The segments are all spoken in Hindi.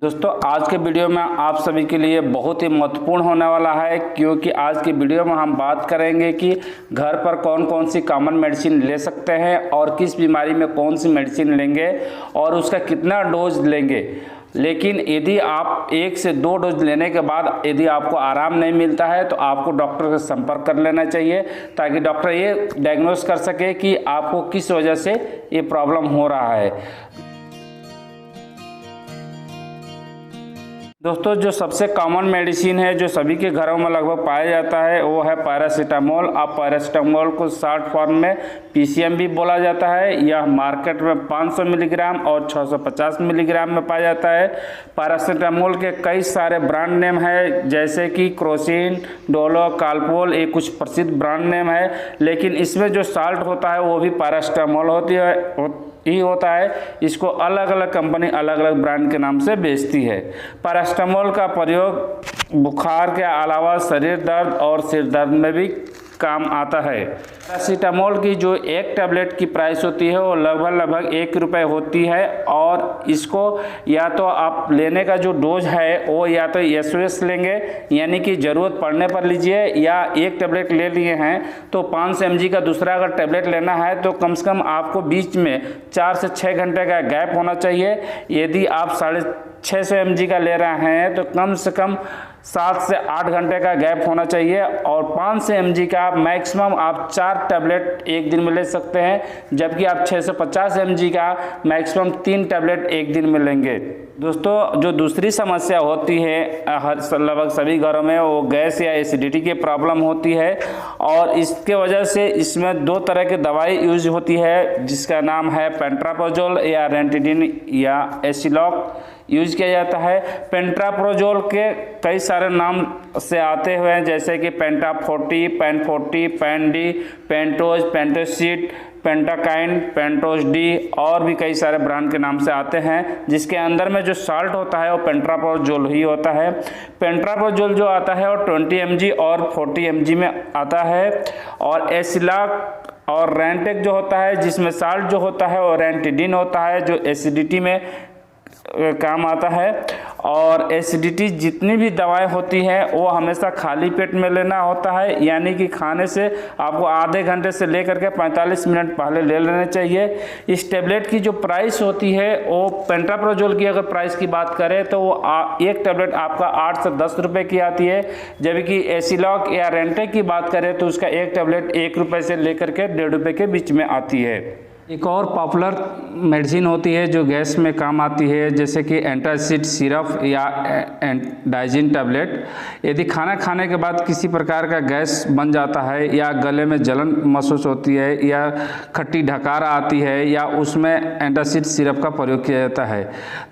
दोस्तों आज के वीडियो में आप सभी के लिए बहुत ही महत्वपूर्ण होने वाला है, क्योंकि आज की वीडियो में हम बात करेंगे कि घर पर कौन कौन सी कॉमन मेडिसिन ले सकते हैं और किस बीमारी में कौन सी मेडिसिन लेंगे और उसका कितना डोज लेंगे। लेकिन यदि आप 1 से 2 डोज लेने के बाद यदि आपको आराम नहीं मिलता है तो आपको डॉक्टर से संपर्क कर लेना चाहिए, ताकि डॉक्टर ये डायग्नोस कर सके कि आपको किस वजह से ये प्रॉब्लम हो रहा है। दोस्तों जो सबसे कॉमन मेडिसिन है जो सभी के घरों में लगभग पाया जाता है वो है पैरासीटामोल। आप पैरासीटामोल को शॉर्ट फॉर्म में पीसीएम भी बोला जाता है। यह मार्केट में 500 मिलीग्राम और 650 मिलीग्राम में पाया जाता है। पैरासीटामोल के कई सारे ब्रांड नेम है, जैसे कि क्रोसिन, डोलो, कालपोल, ये कुछ प्रसिद्ध ब्रांड नेम है। लेकिन इसमें जो साल्ट होता है वो भी पैरासीटामोल होता है। इसको अलग अलग कंपनी अलग अलग ब्रांड के नाम से बेचती है। पैरासीटामोल का प्रयोग बुखार के अलावा शरीर दर्द और सिर दर्द में भी काम आता है। पैरासीटामोल की जो एक टैबलेट की प्राइस होती है वो लगभग 1 रुपये होती है, और इसको या तो आप लेने का जो डोज है वो या तो एसओएस लेंगे, यानी कि ज़रूरत पड़ने पर लीजिए, या एक टैबलेट ले लिए हैं तो 500 mg का दूसरा अगर टैबलेट लेना है तो कम से कम आपको बीच में 4 से 6 घंटे का गैप होना चाहिए। यदि आप 650 mg का ले रहे हैं तो कम से कम 7 से 8 घंटे का गैप होना चाहिए, और 500 mg का मैक्सिमम आप 4 टैबलेट एक दिन में ले सकते हैं, जबकि आप 650 mg का मैक्सिमम 3 टैबलेट एक दिन में लेंगे। दोस्तों जो दूसरी समस्या होती है लगभग सभी घरों में, वो गैस या एसिडिटी की प्रॉब्लम होती है, और इसके वजह से इसमें 2 तरह की दवाई यूज होती है, जिसका नाम है पेंट्राप्रोजोल या रेंटिडिन या एसिलॉक यूज किया जाता है। पेंट्राप्रोजोल के कई सारे नाम से आते हुए हैं, जैसे कि Penta 40, Pan 40, Pan D, Pantoz, Pantocid, पेंटाकाइन, पेंटोज डी, और भी कई सारे ब्रांड के नाम से आते हैं, जिसके अंदर में जो साल्ट होता है वो पेंट्राप्रोजोल ही होता है। पेंट्राप्रोजोल जो आता है वो 20 mg और 40 mg में आता है, और एसिलॉक और रेंटेक जो होता है जिसमें साल्ट जो होता है वो रेंटिडिन होता है, जो एसिडिटी में काम आता है। और एसिडिटी जितनी भी दवाएं होती हैं वो हमेशा खाली पेट में लेना होता है, यानी कि खाने से आपको आधे घंटे से लेकर के 45 मिनट पहले ले लेना चाहिए। इस टेबलेट की जो प्राइस होती है वो पेंट्राप्रोजोल की अगर प्राइस की बात करें तो वो एक टेबलेट आपका 8 से 10 रुपये की आती है, जबकि एसिलॉक या रेंटेक की बात करें तो उसका एक टेबलेट 1 रुपये से लेकर के 1.5 रुपये के बीच में आती है। एक और पॉपुलर मेडिसिन होती है जो गैस में काम आती है, जैसे कि एंटासिड सिरप या डाइजिन टैबलेट। यदि खाना खाने के बाद किसी प्रकार का गैस बन जाता है, या गले में जलन महसूस होती है, या खट्टी ढकार आती है, या उसमें एंटासिड सिरप का प्रयोग किया जाता है।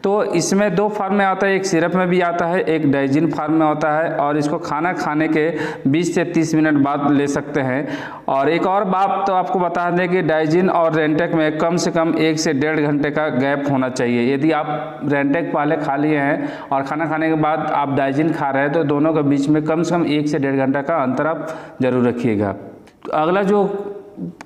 तो इसमें 2 फार्म में आता है, एक सिरप में भी आता है, एक डाइजिन फार्म में होता है, और इसको खाना खाने के 20 से 30 मिनट बाद ले सकते हैं। और एक और बात तो आपको बता दें कि डाइजिन और रेंटेक में कम से कम 1 से 1.5 घंटे का गैप होना चाहिए। यदि आप रेंटेक पहले खा लिए हैं और खाना खाने के बाद आप डाइजिन खा रहे हैं तो दोनों के बीच में कम से कम 1 से 1.5 घंटे का अंतर आप जरूर रखिएगा। अगला जो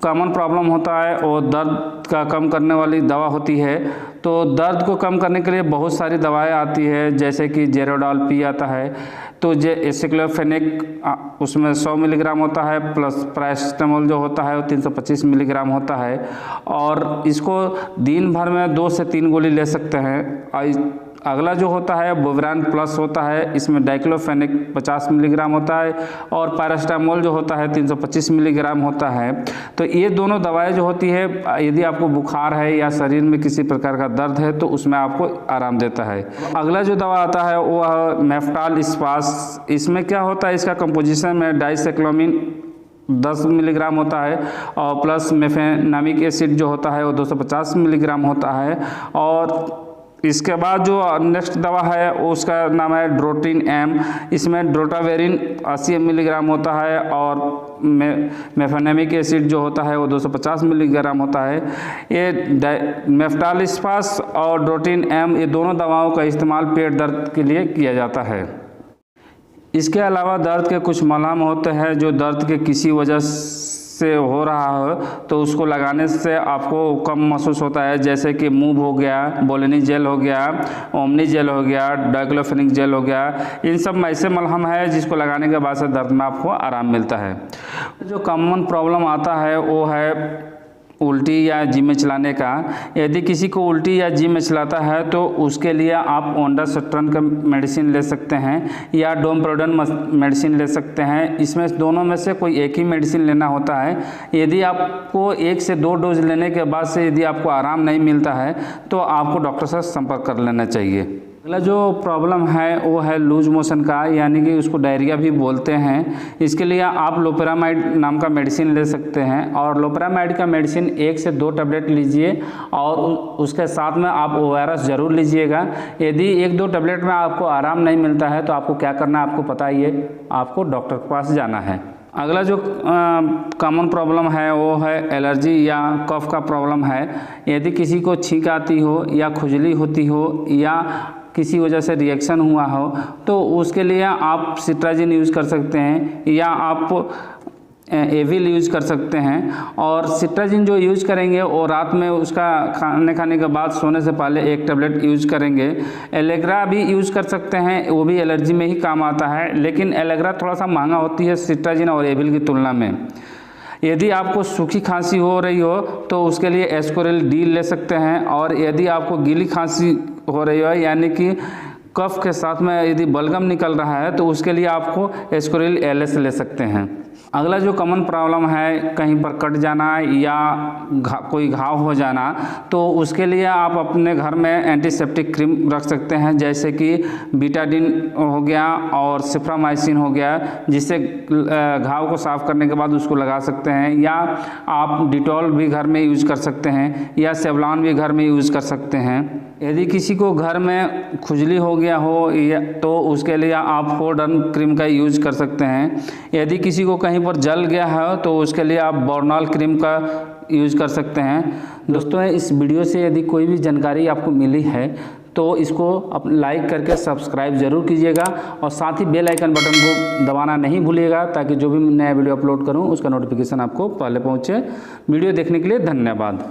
कॉमन प्रॉब्लम होता है वो दर्द का कम करने वाली दवा होती है। तो दर्द को कम करने के लिए बहुत सारी दवाएं आती है, जैसे कि जेरोडॉल पी आता है, तो एसिक्लोफेनेक उसमें 100 मिलीग्राम होता है, प्लस पैरासीटामोल जो होता है वो 325 मिलीग्राम होता है, और इसको दिन भर में 2 से 3 गोली ले सकते हैं। अगला जो होता है बुवरान प्लस होता है, इसमें डाइक्लोफेनेक 50 मिलीग्राम होता है, और पैरासीटामोल जो होता है 325 मिलीग्राम होता है। तो ये दोनों दवाएं जो होती है, यदि आपको बुखार है या शरीर में किसी प्रकार का दर्द है तो उसमें आपको आराम देता है। अगला जो दवा आता है वो मेफ्टाल स्पास। इसमें क्या होता है, इसका कंपोजिशन में डाइसाइक्लोमिन 10 मिलीग्राम होता है, और प्लस मेफेनामिक एसिड जो होता है वो 250 मिलीग्राम होता है। और इसके बाद जो नेक्स्ट दवा है उसका नाम है ड्रोटिन एम। इसमें ड्रोटावेरिन 80 मिलीग्राम होता है, और मेफेनामिक एसिड जो होता है वो 250 मिलीग्राम होता है। ये मेफ्टाल स्पास और ड्रोटिन एम, ये दोनों दवाओं का इस्तेमाल पेट दर्द के लिए किया जाता है। इसके अलावा दर्द के कुछ मलहम होते हैं जो दर्द के किसी वजह से हो रहा हो तो उसको लगाने से आपको कम महसूस होता है, जैसे कि मूव हो गया, बोलिनी जेल हो गया, ओमनी जेल हो गया, डाइक्लोफेनिक जेल हो गया। इन सब में ऐसे मलहम है जिसको लगाने के बाद से दर्द में आपको आराम मिलता है। जो कॉमन प्रॉब्लम आता है वो है उल्टी या जी में चलाने का। यदि किसी को उल्टी या जी में चलाता है तो उसके लिए आप ओंडासेट्रॉन का मेडिसिन ले सकते हैं या डोमप्रोडन मेडिसिन ले सकते हैं। इसमें दोनों में से कोई एक ही मेडिसिन लेना होता है। यदि आपको 1 से 2 डोज लेने के बाद से यदि आपको आराम नहीं मिलता है तो आपको डॉक्टर से संपर्क कर लेना चाहिए। अगला जो प्रॉब्लम है वो है लूज मोशन का, यानी कि उसको डायरिया भी बोलते हैं। इसके लिए आप लोपेरामाइड नाम का मेडिसिन ले सकते हैं और लोपेरामाइड का मेडिसिन 1 से 2 टैबलेट लीजिए और उसके साथ में आप ORS ज़रूर लीजिएगा। यदि 1-2 टैबलेट में आपको आराम नहीं मिलता है तो आपको क्या करना है आपको पता ही है, आपको डॉक्टर के पास जाना है। अगला जो कॉमन प्रॉब्लम है वो है एलर्जी या कफ का प्रॉब्लम है। यदि किसी को छींक आती हो या खुजली होती हो या किसी वजह से रिएक्शन हुआ हो तो उसके लिए आप सिट्राजिन यूज़ कर सकते हैं या आप एविल यूज़ कर सकते हैं। और सिट्राजिन जो यूज़ करेंगे वो रात में उसका खाने के बाद सोने से पहले 1 टैबलेट यूज़ करेंगे। एलेग्रा भी यूज़ कर सकते हैं, वो भी एलर्जी में ही काम आता है, लेकिन एलेग्रा थोड़ा सा महंगा होती है सिट्राजिन और एविल की तुलना में। यदि आपको सूखी खांसी हो रही हो तो उसके लिए एस्कोरिल डी ले सकते हैं, और यदि आपको गीली खांसी हो रही हो यानी कि कफ के साथ में यदि बलगम निकल रहा है तो उसके लिए आपको एस्कोरिल LS ले सकते हैं। अगला जो कॉमन प्रॉब्लम है कहीं पर कट जाना या कोई घाव हो जाना तो उसके लिए आप अपने घर में एंटीसेप्टिक क्रीम रख सकते हैं, जैसे कि बीटाडिन हो गया और सिफ्रामाइसिन हो गया, जिससे घाव को साफ़ करने के बाद उसको लगा सकते हैं। या आप डिटॉल भी घर में यूज़ कर सकते हैं या सेवलॉन भी घर में यूज़ कर सकते हैं। यदि किसी को घर में खुजली हो गया हो तो उसके लिए आप फोर्डन क्रीम का यूज़ कर सकते हैं। यदि किसी को कहीं पर जल गया है तो उसके लिए आप बोर्नॉल क्रीम का यूज़ कर सकते हैं। दोस्तों, इस वीडियो से यदि कोई भी जानकारी आपको मिली है तो इसको लाइक करके सब्सक्राइब ज़रूर कीजिएगा और साथ ही बेल आइकन बटन को दबाना नहीं भूलिएगा, ताकि जो भी नया वीडियो अपलोड करूं उसका नोटिफिकेशन आपको पहले पहुंचे। वीडियो देखने के लिए धन्यवाद।